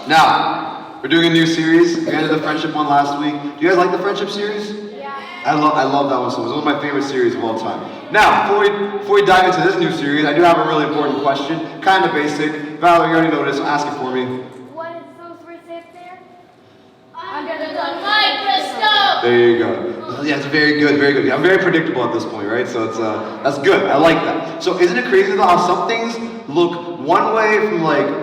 Now, we're doing a new series. We ended the friendship one last week. Do you guys like the friendship series? Yeah. I love that one so much. It's one of my favorite series of all time. Now, before we dive into this new series, I do have a really important question. Kind of basic. Valerie, you already know this, so ask it for me. What is those words up there? Under the microscope! There you go. Yeah, it's very good, very good. I'm very predictable at this point, right? So it's that's good. I like that. So isn't it crazy though how some things look one way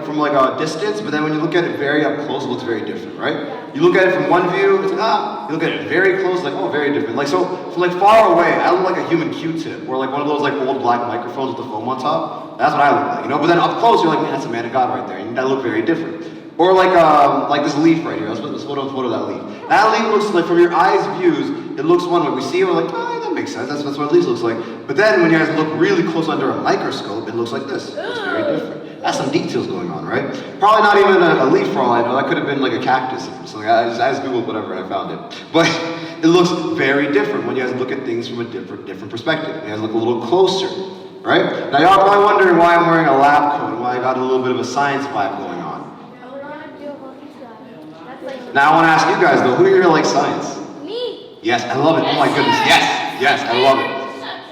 from like a distance, but then when you look at it very up close, it looks very different, right? You look at it from one view, it's like, you look at it very close, like, oh, very different. Like, so from like far away, I look like a human Q-tip, or like one of those like old black microphones with the foam on top. That's what I look like, you know? But then up close, you're like, man, that's a man of God right there, and that look very different. Or like this leaf right here. Let's put a photo of that leaf. That leaf looks like, from your eyes views, it looks one way. We see it, we're like, oh, that makes sense. That's what a leaf looks like. But then when you guys look really close under a microscope, it looks like this. It's very different. That's some details going on, right? Probably not even a leaf for all I know. That could have been like a cactus or something. I just Googled whatever and I found it. But it looks very different when you guys look at things from a different perspective. You guys look a little closer, right? Now y'all are probably wondering why I'm wearing a lab coat and why I got a little bit of a science vibe going on. Now I want to ask you guys though, who here likes science? Me. Yes, I love it. Oh my goodness, yes, I love it.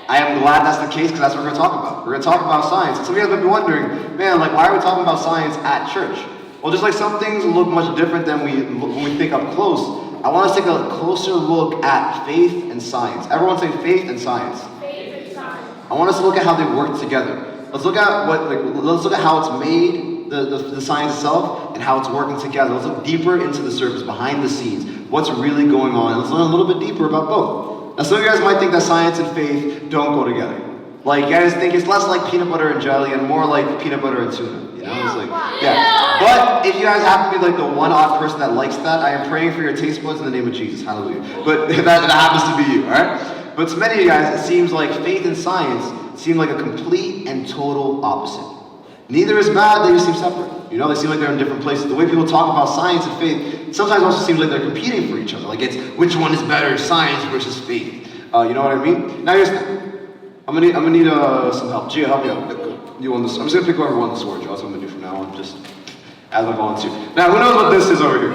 I am glad that's the case because that's what we're going to talk about. We're going to talk about science. And some of you guys might be wondering, man, like why are we talking about science at church? Well, just like some things look much different than when we think up close, I want us to take a closer look at faith and science. Everyone say faith and science. Faith and science. I want us to look at how they work together. Let's look at let's look at how it's made, the science itself, and how it's working together. Let's look deeper into the surface, behind the scenes, what's really going on. And let's learn a little bit deeper about both. Now, some of you guys might think that science and faith don't go together. Like, you guys think it's less like peanut butter and jelly and more like peanut butter and tuna. You know, it's like, yeah. But if you guys happen to be like the one odd person that likes that, I am praying for your taste buds in the name of Jesus. Hallelujah. But that happens to be you, all right? But to many of you guys, it seems like faith and science seem like a complete and total opposite. Neither is bad, they just seem separate. You know, they seem like they're in different places. The way people talk about science and faith sometimes also seems like they're competing for each other. Like it's, which one is better, science versus faith? You know what I mean? Now here's the thing. I'm gonna need some help. Gia, help me out. You won this. I'm just gonna pick whoever won the sword, Joe. That's what I'm gonna do from now on, just as a volunteer. Now, who knows what this is over here?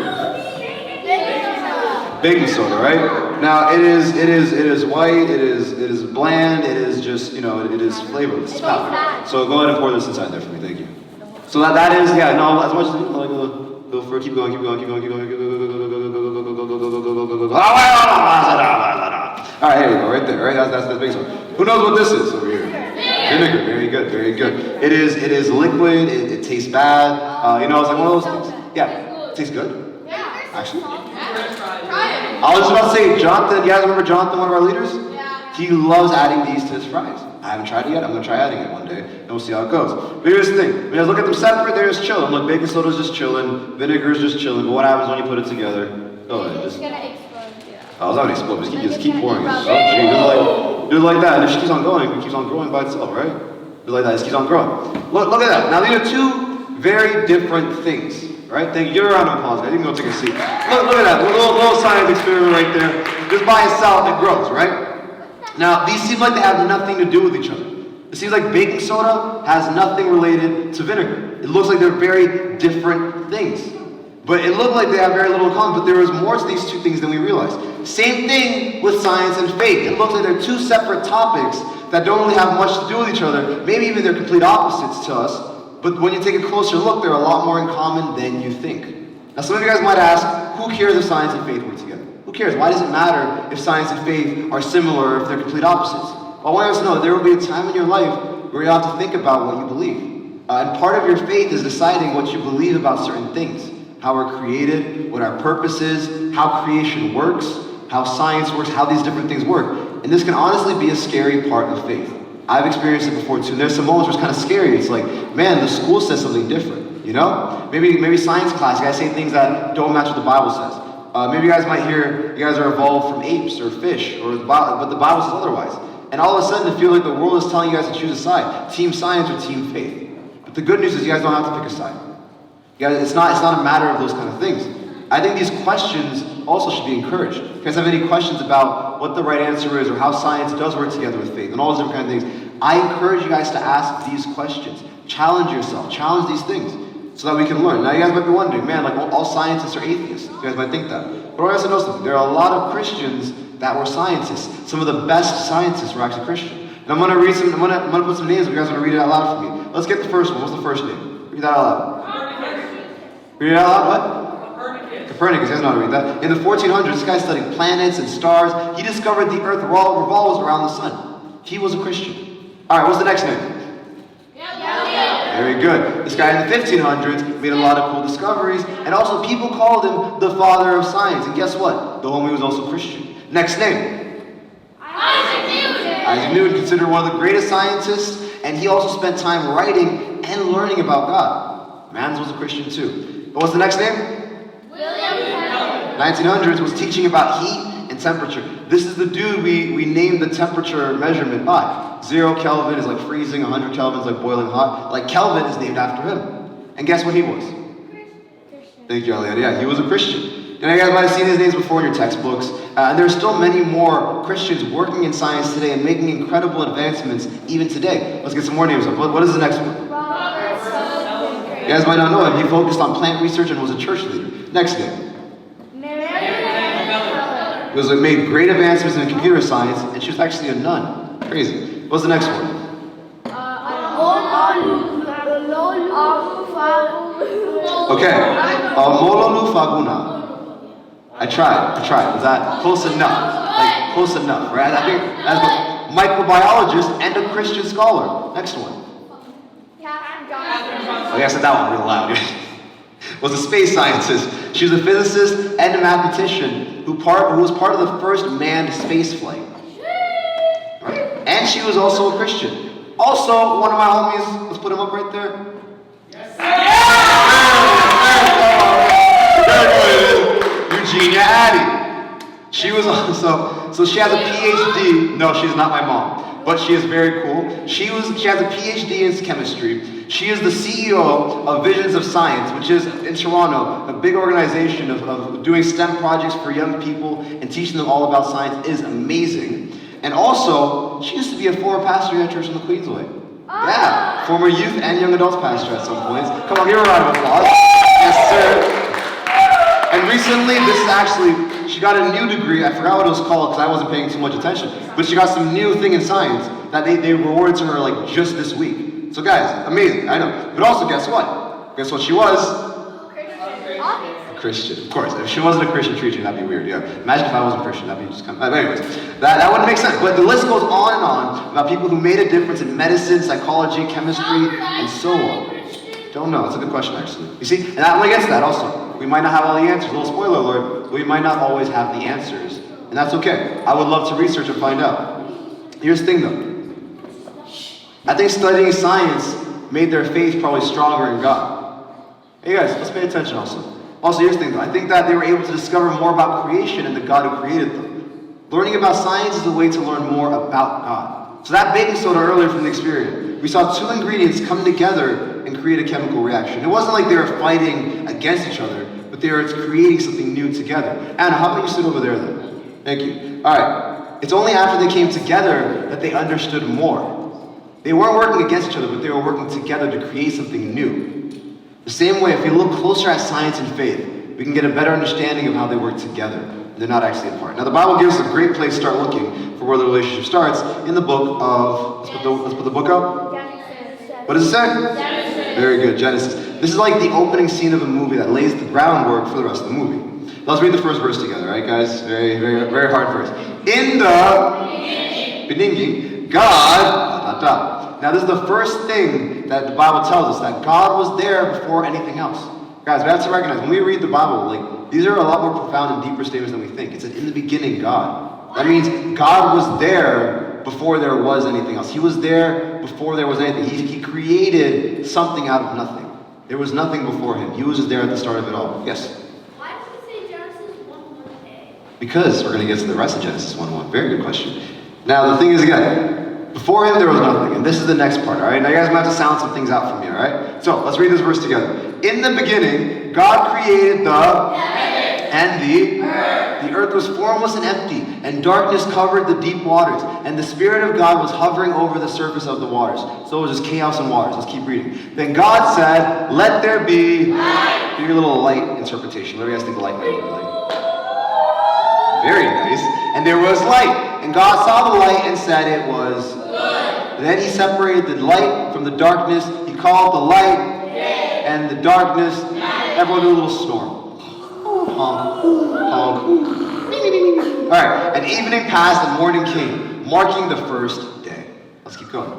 Baking soda, right? Now it is white, it is bland, it is just, you know, it is flavorless. So go ahead and pour this inside there for me, thank you. So that is, yeah, no, as much as you like, go for it, keep going. All right, here we go, right there, right? That's the baking soda. Who knows what this is over here? Vinegar, very good, very good. It is liquid, it tastes bad, you know, it's like one of those things. Yeah, it tastes good. Actually. I was just about to say, Jonathan, you guys remember Jonathan, one of our leaders? Yeah. He loves adding these to his fries. I haven't tried it yet. I'm going to try adding it one day, and we'll see how it goes. But here's the thing. When you guys look at them separate, they're just chilling. Look, baking soda's just chilling. Vinegar's just chilling. But what happens when you put it together? Go ahead. It's going to explode. Oh, it's not going to explode. Just keep pouring. Oh, gee. Do it like that. And if she keeps on going, it keeps on growing by itself, right? Do it like that. It just keeps on growing. Look at that. Now, these are two very different things. Right? Thank you. Give her a round of applause, guys. You can go take a seat. Look at that. Little science experiment right there. Just by itself, it grows, right? Now, these seem like they have nothing to do with each other. It seems like baking soda has nothing related to vinegar. It looks like they're very different things. But it looked like they have very little in common, but there was more to these two things than we realized. Same thing with science and faith. It looks like they're two separate topics that don't really have much to do with each other. Maybe even they're complete opposites to us. But when you take a closer look, there are a lot more in common than you think. Now, some of you guys might ask, who cares if science and faith work together? Who cares? Why does it matter if science and faith are similar or if they're complete opposites? Well, I want us to know there will be a time in your life where you have to think about what you believe. And part of your faith is deciding what you believe about certain things. How we're created, what our purpose is, how creation works, how science works, how these different things work. And this can honestly be a scary part of faith. I've experienced it before too. There's some moments where it's kind of scary. It's like, man, the school says something different, you know? Maybe science class, you guys say things that don't match what the Bible says. Maybe you guys might hear, you guys are evolved from apes or fish, but the Bible says otherwise. And all of a sudden, it feels like the world is telling you guys to choose a side, team science or team faith. But the good news is you guys don't have to pick a side. You guys, it's not a matter of those kind of things. I think these questions also should be encouraged. If you guys have any questions about what the right answer is or how science does work together with faith and all those different kind of things, I encourage you guys to ask these questions. Challenge yourself. Challenge these things. so that we can learn. Now you guys might be wondering, man, like all scientists are atheists. You guys might think that. But I also know something. There are a lot of Christians that were scientists. Some of the best scientists were actually Christian. And I'm gonna read some, I'm gonna put some names, you guys are gonna read it out loud for me. Let's get the first one. What's the first name? Read that out loud. Read it out loud, what? Copernicus, you guys know how to read that. In the 1400s, this guy studied planets and stars. He discovered the earth revolves around the sun. He was a Christian. Alright, what's the next name? Very good. This guy in the 1500s made a lot of cool discoveries, and also people called him the father of science. And guess what? The homie was also Christian. Next name? Isaac Newton. Isaac Newton, considered one of the greatest scientists, and he also spent time writing and learning about God. Mans was a Christian too. But what's the next name? William Penn. 1900s was teaching about heat and temperature. This is the dude we named the temperature measurement by. 0 Kelvin is like freezing, 100 Kelvin is like boiling hot. Like Kelvin is named after him. And guess what he was? Thank you, Elliot. Yeah, he was a Christian. And you guys might have seen his names before in your textbooks. And there's still many more Christians working in science today and making incredible advancements even today. Let's get some more names up. What is the next one? You guys might not know him. He focused on plant research and was a church leader. Next name. He was made great advancements in computer science, and she was actually a nun. Crazy. What's the next one? Okay. Mololufaguna. I tried. Was that close enough? Like, close enough, right? I think that's a microbiologist and a Christian scholar. Next one. Okay, I said that one real loud. Was a space scientist. She was a physicist and a mathematician who was part of the first manned space flight. Right? And she was also a Christian. Also, one of my homies, let's put him up right there. Eugenia Addy. She was also, so she has a PhD. No, she's not my mom, but she is very cool. She has a PhD in chemistry. She is the CEO of Visions of Science, which is in Toronto, a big organization of doing STEM projects for young people and teaching them all about science. It is amazing. And also, she used to be a former pastor at church on the Queensway. Yeah, former youth and young adults pastor at some points. Come on, give her a round of applause. Yes, sir. And recently, she got a new degree. I forgot what it was called because I wasn't paying too much attention. But she got some new thing in science that they rewarded to her like just this week. So guys, amazing, I know. But also, guess what? Guess what she was? A Christian, of course. If she wasn't a Christian teacher, that'd be weird, yeah. Imagine if I wasn't a Christian, that'd be just kind of... Anyways, that wouldn't make sense. But the list goes on and on about people who made a difference in medicine, psychology, chemistry, and so on. Don't know, that's a good question, actually. You see, and that only gets to that also. We might not have all the answers. A little spoiler alert, but we might not always have the answers. And that's okay. I would love to research and find out. Here's the thing, though. I think studying science made their faith probably stronger in God. Hey guys, let's pay attention also. Also, here's the thing though. I think that they were able to discover more about creation and the God who created them. Learning about science is a way to learn more about God. So that baking soda earlier from the experiment, we saw two ingredients come together and create a chemical reaction. It wasn't like they were fighting against each other, but they were creating something new together. Anna, how about you sit over there then? Thank you. Alright. It's only after they came together that they understood more. They weren't working against each other, but they were working together to create something new. The same way, if we look closer at science and faith, we can get a better understanding of how they work together. They're not actually apart. Now, the Bible gives us a great place to start looking for where the relationship starts in the book of, let's put the book up. What does it say? Genesis. Very good, Genesis. This is like the opening scene of a movie that lays the groundwork for the rest of the movie. Let's read the first verse together, right, guys? Very, very, very hard verse. In the beginning, God, Now, this is the first thing that the Bible tells us, that God was there before anything else. Guys, we have to recognize, when we read the Bible, like, these are a lot more profound and deeper statements than we think. It said, in the beginning, God. That means God was there before there was anything else. He was there before there was anything. He created something out of nothing. There was nothing before him. He was just there at the start of it all. Yes? Why does it say Genesis 1:1a? Because we're going to get to the rest of Genesis 1:1. Very good question. Now, the thing is, again, before him there was nothing. And this is the next part, all right? Now, you guys might have to sound some things out for me, all right? So, let's read this verse together. In the beginning, God created the And the earth was formless and empty, and darkness covered the deep waters, and the Spirit of God was hovering over the surface of the waters. So it was just chaos and waters. Let's keep reading. Then God said, let there be light. Do your little light interpretation. What do you guys think the light might look like? Very nice. And there was light, and God saw the light and said it was good. Then he separated the light from the darkness. He called the light day, and the darkness night. Everyone do a little snore. Honk, honk. All right, and evening passed and morning came, marking the first day. Let's keep going.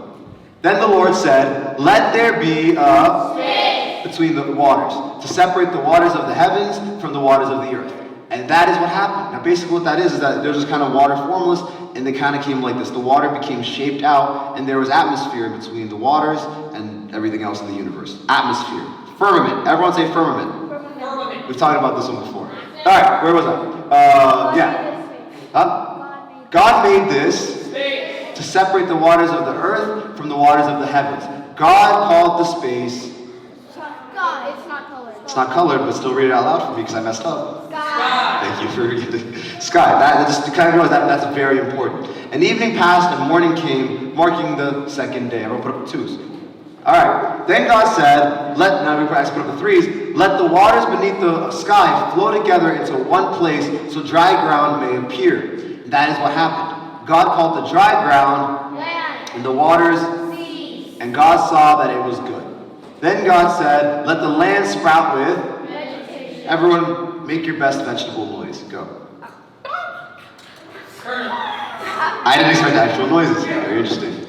Then the Lord said, let there be a space between the waters, to separate the waters of the heavens from the waters of the earth. And that is what happened. Now basically what that is that there's just kind of water formless, and they kind of came like this. The water became shaped out, and there was atmosphere in between the waters and everything else in the universe. Atmosphere. Firmament. Everyone say firmament. Firmament. We've talked about this one before. All right, where was I? God made this to separate the waters of the earth from the waters of the heavens. God called the space. God, it's not colored. It's not colored, but still read it out loud for me because I messed up. Sky. Thank you for sky. That just kind of realize that's very important. And evening passed and morning came, marking the second day. Everyone put up the twos. All right. Then God said, now we put up the threes. Let the waters beneath the sky flow together into one place, so dry ground may appear. And that is what happened. God called the dry ground Land. and the waters Seas. and God saw that it was good. Then God said, let the land sprout with. Vegetation. Everyone, make your best vegetable noise. Go. I didn't expect actual noises. Very interesting.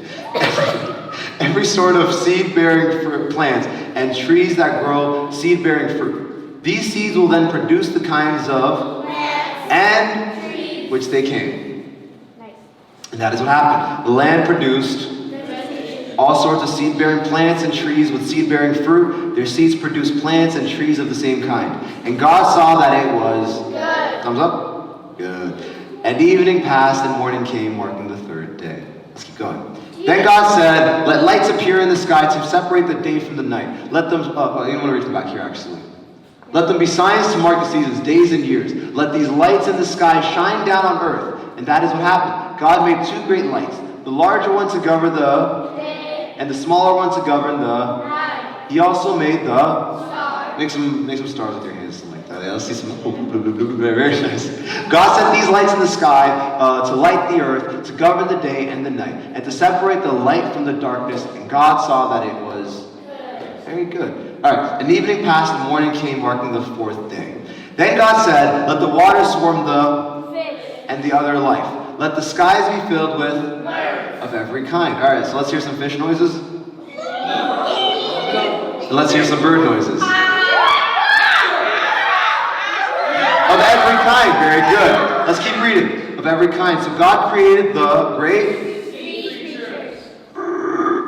Every sort of seed-bearing fruit plants and trees that grow seed-bearing fruit. These seeds will then produce the kinds of Plants. and Trees. which they came. Nice. And that is what happened. The land produced Vegetation. all sorts of seed-bearing plants and trees with seed-bearing fruit. Their seeds produced plants and trees of the same kind. And God saw that it was Good. Thumbs up? Good. And evening passed and morning came, marking the third day. Let's keep going. Then God said, let lights appear in the sky to separate the day from the night. Let them, you want to read them back here actually. Let them be signs to mark the seasons, days and years. Let these lights in the sky shine down on earth. And that is what happened. God made two great lights. The larger one to govern the Day. and the smaller one to govern the. Night. He also made the. Star. Make some stars with your hands, something like that. Yeah, let's see some. Very nice. God set these lights in the sky to light the earth, to govern the day and the night, and to separate the light from the darkness. And God saw that it was very good. All right. And evening passed, and morning came, marking the fourth day. Then God said, let the waters swarm the Fish. and the other life. Let the skies be filled with of every kind. All right. So let's hear some fish noises. And let's hear some bird noises. Of every kind. Very good. Let's keep reading. Of every kind. So God created the great.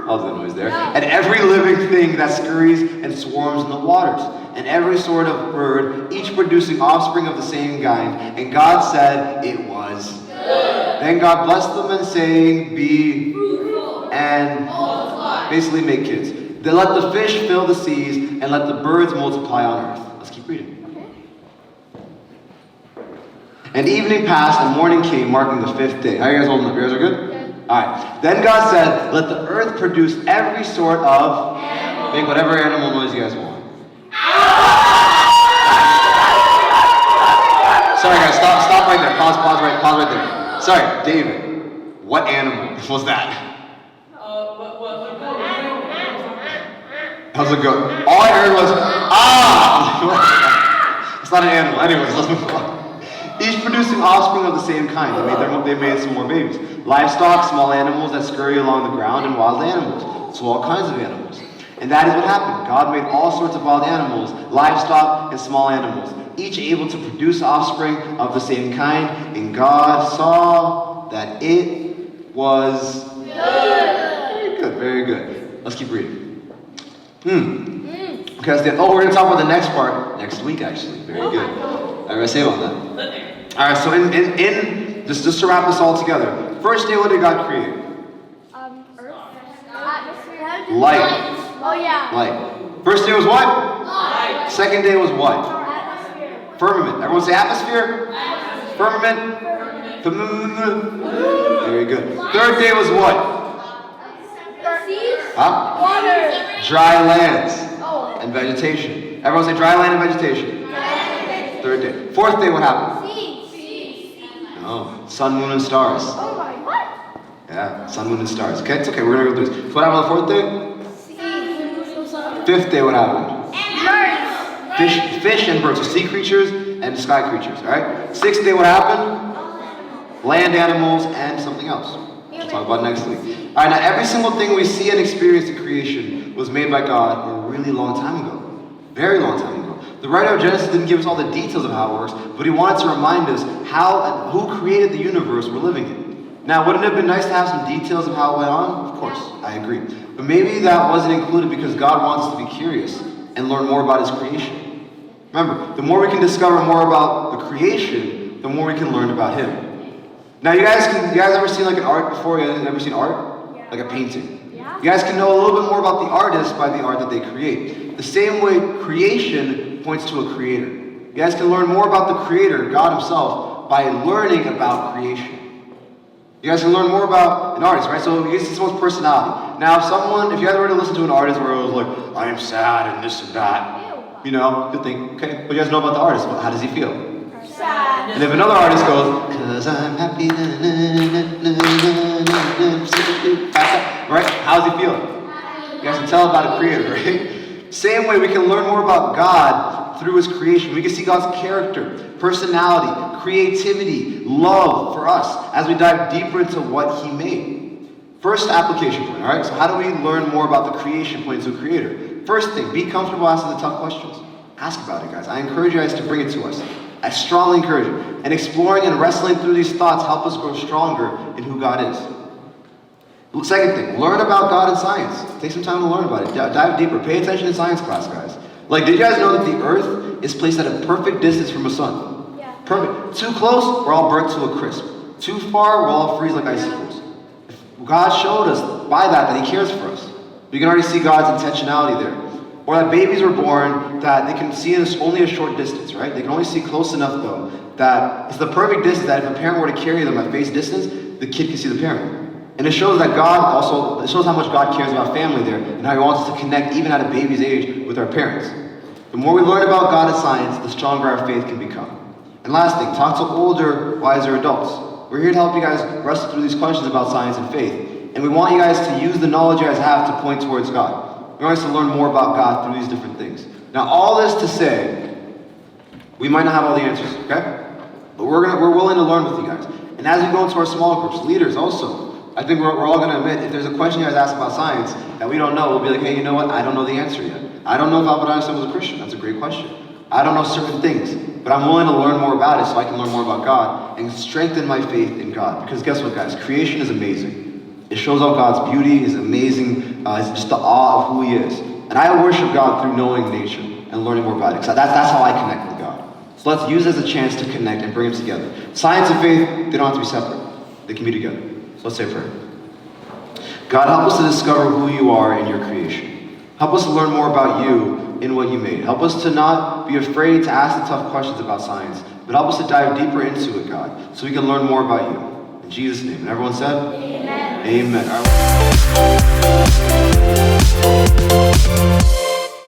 All the noise there. And every living thing that scurries and swarms in the waters. And every sort of bird, each producing offspring of the same kind. And God said it was good. Then God blessed them and saying, be fruitful and multiply. Basically make kids. Then let the fish fill the seas and let the birds multiply on earth. Let's keep reading. And evening passed and morning came, marking the fifth day. How are you guys holding up? You guys are good? Good. All right. Then God said, let the earth produce every sort of animal. Make whatever animal noise you guys want. Sorry guys, stop right there. Pause right there. Sorry, David. What animal was that? That was a goat. All I heard was, It's not an animal. Anyways, let's move on. Each producing offspring of the same kind. They made some more babies. Livestock, small animals that scurry along the ground, and wild animals. So all kinds of animals. And that is what happened. God made all sorts of wild animals, livestock, and small animals, each able to produce offspring of the same kind. And God saw that it was good. Very good. Let's keep reading. Okay, we're going to talk about the next part next week, actually. Very good. I'm going to say about that. All right, so just to wrap this all together. First day, what did God create? Earth. Atmosphere. Light. Oh yeah. Light. First day was what? Light. Second day was what? Atmosphere. Firmament. Everyone say atmosphere. Firmament. Very good. Third day was what? Huh? Water. Dry lands Oh. and vegetation. Everyone say dry land and vegetation. Third day. Fourth day, what happened? No. Sun, moon, and stars. Oh my, what? Yeah, sun, moon, and stars. Okay, it's okay. We're gonna go through this. So what happened on the fourth day? Fifth day, what happened? Fish and birds. So sea creatures and sky creatures. All right. Sixth day, what happened? Land animals and something else. We'll talk about next week. All right. Now, every single thing we see and experience in creation was made by God a really long time ago. Very long time ago. The writer of Genesis didn't give us all the details of how it works, but he wanted to remind us how and who created the universe we're living in. Now, wouldn't it have been nice to have some details of how it went on? Of course, I agree. But maybe that wasn't included because God wants us to be curious and learn more about his creation. Remember, the more we can discover more about the creation, the more we can learn about him. Now, you guys ever seen like an art before? You guys ever seen art? Like a painting? Yeah. You guys can know a little bit more about the artist by the art that they create. The same way creation points to a creator. You guys can learn more about the creator, God himself, by learning about creation. You guys can learn more about an artist, right? So you get someone's personality. Now, if you guys were to listen to an artist where it was like, I am sad and this and that, you know, you'll think, okay, but you guys know about the artist. Well, how does he feel? Sad. And if another artist goes, cause I'm happy, right? How does he feel? You guys can tell about a creator, right? Same way we can learn more about God through his creation. We can see God's character, personality, creativity, love for us as we dive deeper into what he made. First application point, all right? So how do we learn more about the creation point to a creator? First thing, be comfortable asking the tough questions. Ask about it, guys. I encourage you guys to bring it to us. I strongly encourage you. And exploring and wrestling through these thoughts help us grow stronger in who God is. Second thing, learn about God and science. Take some time to learn about it. Dive deeper. Pay attention in science class, guys. Like, did you guys know that the Earth is placed at a perfect distance from the sun? Yeah. Perfect. Too close, we're all burnt to a crisp. Too far, we'll all freeze like icicles. God showed us by that he cares for us. You can already see God's intentionality there. Or that babies were born that they can see in only a short distance, right? They can only see close enough, though, that it's the perfect distance that if a parent were to carry them at face distance, the kid can see the parent. And it shows that it shows how much God cares about family there and how he wants us to connect even at a baby's age with our parents. The more we learn about God and science, the stronger our faith can become. And last thing, talk to older, wiser adults. We're here to help you guys wrestle through these questions about science and faith. And we want you guys to use the knowledge you guys have to point towards God. We want us to learn more about God through these different things. Now, all this to say, we might not have all the answers, okay? But we're willing to learn with you guys. And as we go into our small groups, leaders also, I think we're all going to admit, if there's a question you guys ask about science that we don't know, we'll be like, hey, you know what? I don't know the answer yet. I don't know if Albert Einstein was a Christian. That's a great question. I don't know certain things, but I'm willing to learn more about it so I can learn more about God and strengthen my faith in God. Because guess what, guys? Creation is amazing. It shows off God's beauty, his amazing, it's just the awe of who he is. And I worship God through knowing nature and learning more about it. Because that's how I connect with God. So let's use it as a chance to connect and bring them together. Science and faith, they don't have to be separate. They can be together. So let's say a prayer. God, help us to discover who you are in your creation. Help us to learn more about you in what you made. Help us to not be afraid to ask the tough questions about science, but help us to dive deeper into it, God, so we can learn more about you. In Jesus' name. And everyone said? Amen. Amen. All right.